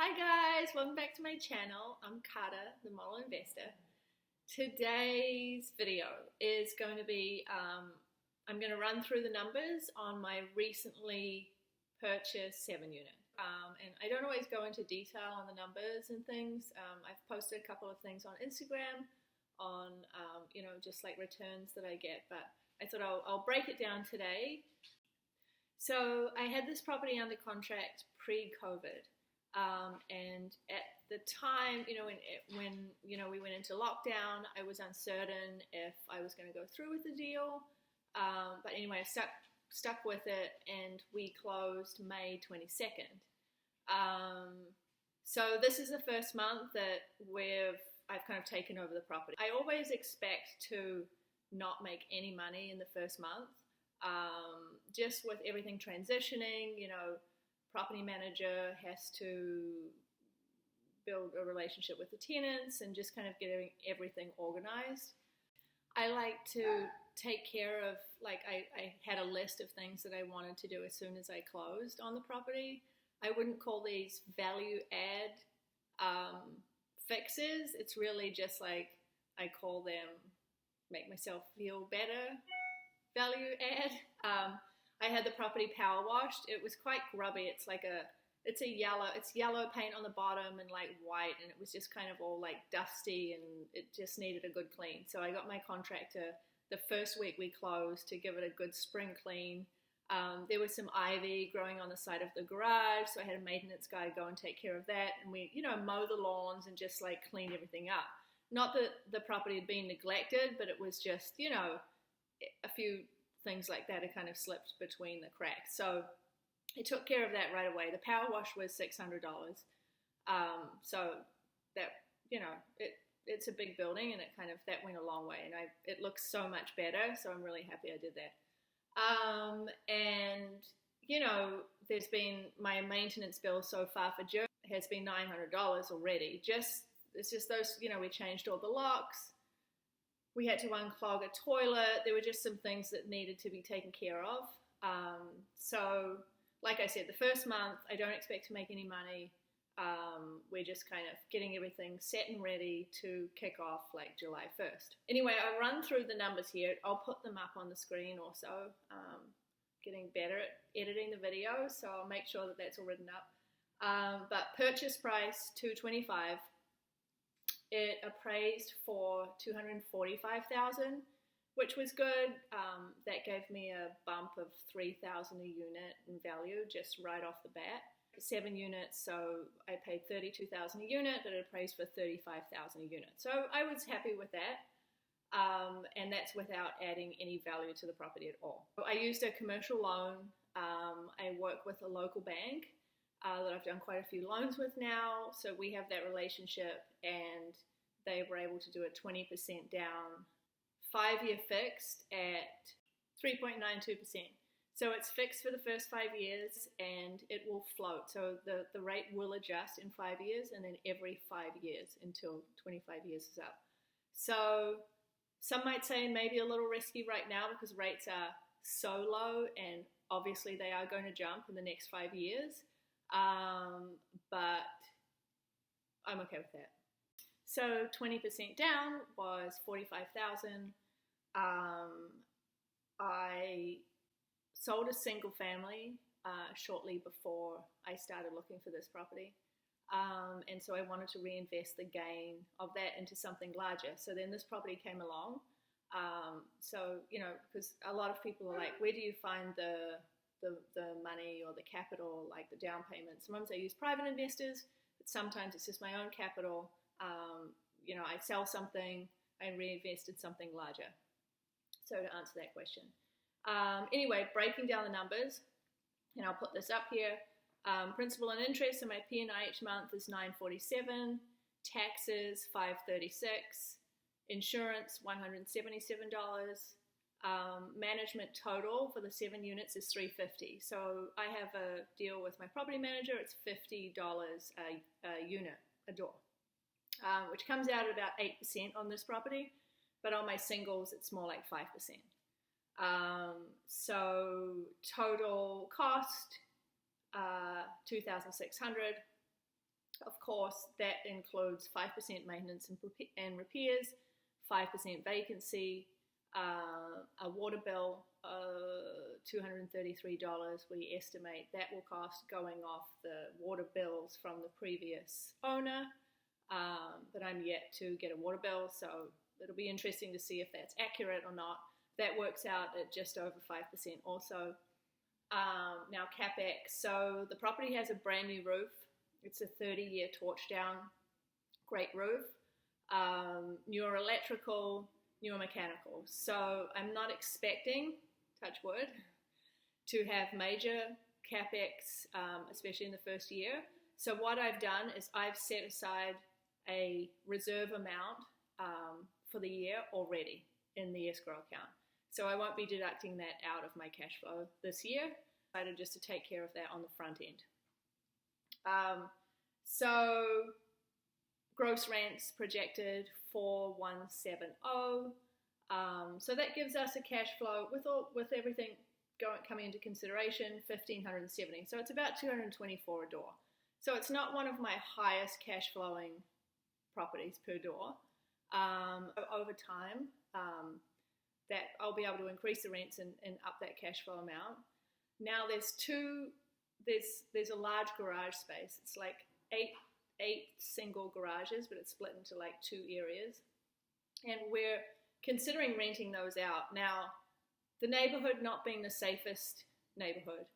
Hi guys, welcome back to my channel. I'm Carter, the model investor. Today's video is going to be, I'm going to run through the numbers on my recently purchased 7-unit. And I don't always go into detail on the numbers and things. I've posted a couple of things on Instagram on, just like returns that I get, but I thought I'll break it down today. So I had this property under contract pre-COVID. And at the time, when we went into lockdown, I was uncertain if I was going to go through with the deal. But anyway, I stuck with it, and we closed May 22nd. So this is the first month that I've kind of taken over the property. I always expect to not make any money in the first month, just with everything transitioning. Property manager has to build a relationship with the tenants and just kind of getting everything organized. I like to take care of, I had a list of things that I wanted to do as soon as I closed on the property. I wouldn't call these value add fixes. It's really just like, I call them make myself feel better value add. I had the property power washed. It was quite grubby. It's yellow paint on the bottom and like white, and it was just kind of all like dusty, and it just needed a good clean. So I got my contractor the first week we closed to give it a good spring clean. There was some ivy growing on the side of the garage, so I had a maintenance guy go and take care of that, and we mow the lawns and just like clean everything up. Not that the property had been neglected, but it was just a few things like that had kind of slipped between the cracks. So I took care of that right away. The power wash was $600. So that, it's a big building, and that went a long way, and it looks so much better. So I'm really happy I did that. There's been my maintenance bill so far for June has been $900 already. It's just those, we changed all the locks. We had to unclog a toilet. There were just some things that needed to be taken care of. So, like I said, the first month, I don't expect to make any money. We're just kind of getting everything set and ready to kick off like July 1st. Anyway, I'll run through the numbers here. I'll put them up on the screen also. Getting better at editing the video, so I'll make sure that that's all written up. But purchase price, $225. It appraised for $245,000, which was good. That gave me a bump of $3,000 a unit in value just right off the bat. 7 units, so I paid $32,000 a unit, but it appraised for $35,000 a unit. So I was happy with that, and that's without adding any value to the property at all. I used a commercial loan. I work with a local bank that I've done quite a few loans with now, so we have that relationship, and they were able to do a 20% down, 5-year fixed at 3.92%. So it's fixed for the first 5 years, and it will float. So the rate will adjust in 5 years, and then every 5 years until 25 years is up. So some might say maybe a little risky right now because rates are so low, and obviously they are going to jump in the next 5 years. But I'm okay with that. So 20% down was $45,000. I sold a single family shortly before I started looking for this property. And so I wanted to reinvest the gain of that into something larger. So then this property came along. Because a lot of people are like, where do you find the money or the capital, like the down payment? Sometimes I use private investors, but sometimes it's just my own capital. I sell something and reinvest in something larger. So to answer that question. Anyway, breaking down the numbers, and I'll put this up here. Principal and interest in my P&I each month is $947, taxes $536, insurance $177. Management total for the 7 units is $350. So I have a deal with my property manager. It's $50 a unit, a door, which comes out at about 8% on this property. But on my singles, it's more like 5%. So total cost, $2,600. Of course, that includes 5% maintenance and repairs, 5% vacancy, a water bill, $233 we estimate that will cost going off the water bills from the previous owner, but I'm yet to get a water bill, so it'll be interesting to see if that's accurate or not. That works out at just over 5% also. Now Capex, so the property has a brand new roof. It's a 30-year torch down, great roof, newer electrical, newer mechanical. So I'm not expecting, touch wood, to have major Capex, especially in the first year. So what I've done is I've set aside a reserve amount for the year already in the escrow account. So I won't be deducting that out of my cash flow this year. I decided just to take care of that on the front end. So gross rents projected 4,170. So that gives us a cash flow with everything coming into consideration, 1,570. So it's about 224 a door. So it's not one of my highest cash flowing properties per door. Over time, that I'll be able to increase the rents and up that cash flow amount. Now there's a large garage space. It's like eight single garages, but it's split into like 2 areas. And we're considering renting those out. Now, the neighborhood not being the safest neighborhood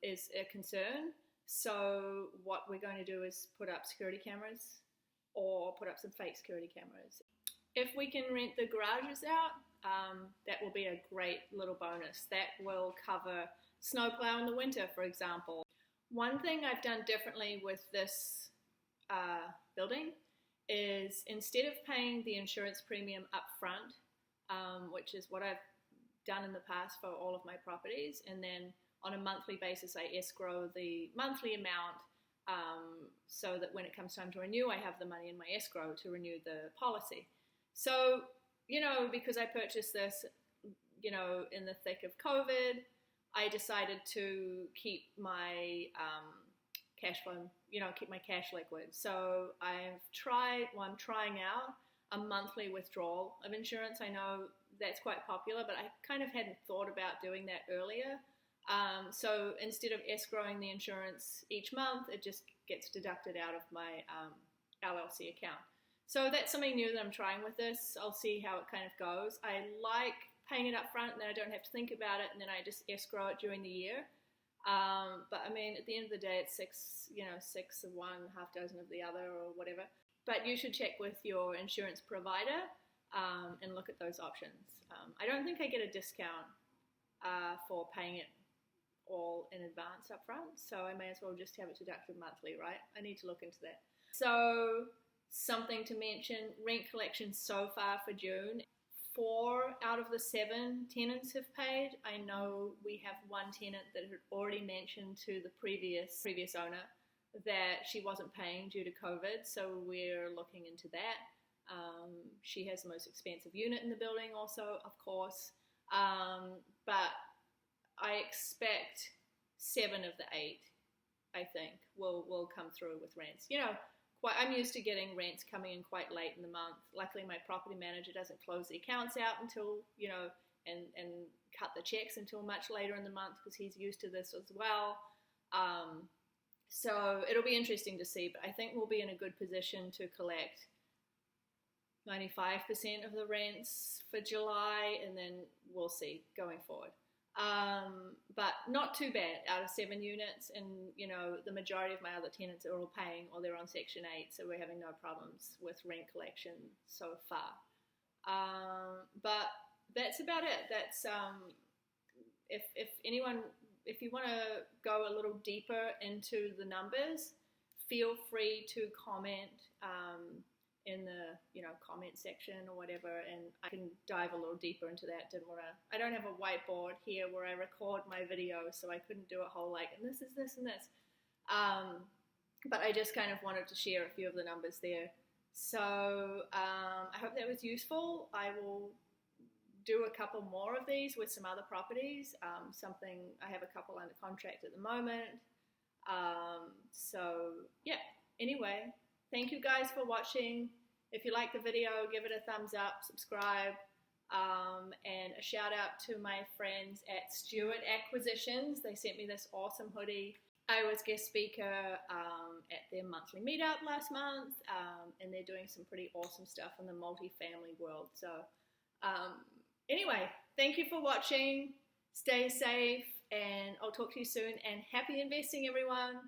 is a concern. So what we're going to do is put up security cameras or put up some fake security cameras. If we can rent the garages out, that will be a great little bonus. That will cover snowplow in the winter, for example. One thing I've done differently with this building is instead of paying the insurance premium up front, which is what I've done in the past for all of my properties, and then on a monthly basis I escrow the monthly amount so that when it comes time to renew, I have the money in my escrow to renew the policy. So, because I purchased this, in the thick of COVID, I decided to keep my cash flow, keep my cash liquid. So I'm trying out a monthly withdrawal of insurance. I know that's quite popular, but I kind of hadn't thought about doing that earlier. So instead of escrowing the insurance each month, it just gets deducted out of my LLC account. So that's something new that I'm trying with this. I'll see how it kind of goes. I like paying it up front, and then I don't have to think about it, and then I just escrow it during the year. But I mean, at the end of the day, it's six of one, half dozen of the other, or whatever. But you should check with your insurance provider and look at those options. I don't think I get a discount for paying it all in advance up front, so I may as well just have it deducted monthly, right? I need to look into that. So something to mention, rent collection so far for June. 4 out of the 7 tenants have paid. I know we have one tenant that had already mentioned to the previous owner that she wasn't paying due to COVID, so we're looking into that. She has the most expensive unit in the building also, of course, but I expect 7 of the 8, I think, will come through with rents. I'm used to getting rents coming in quite late in the month. Luckily, my property manager doesn't close the accounts out until, and cut the checks until much later in the month because he's used to this as well. So it'll be interesting to see, but I think we'll be in a good position to collect 95% of the rents for July, and then we'll see going forward. But not too bad out of 7 units, and the majority of my other tenants are all paying, or they're on Section 8, so we're having no problems with rent collection so far. But that's about it. That's if you want to go a little deeper into the numbers, feel free to comment in the comment section or whatever, and I can dive a little deeper into that. I don't have a whiteboard here where I record my video, so I couldn't do a whole and this is this and this. But I just kind of wanted to share a few of the numbers there. So I hope that was useful. I will do a couple more of these with some other properties. I have a couple under contract at the moment. So yeah. anyway, thank you guys for watching. If you like the video, give it a thumbs up, subscribe, and a shout out to my friends at Stewart Acquisitions. They sent me this awesome hoodie. I was guest speaker at their monthly meetup last month, and they're doing some pretty awesome stuff in the multifamily world. So anyway, thank you for watching. Stay safe, and I'll talk to you soon, and happy investing, everyone.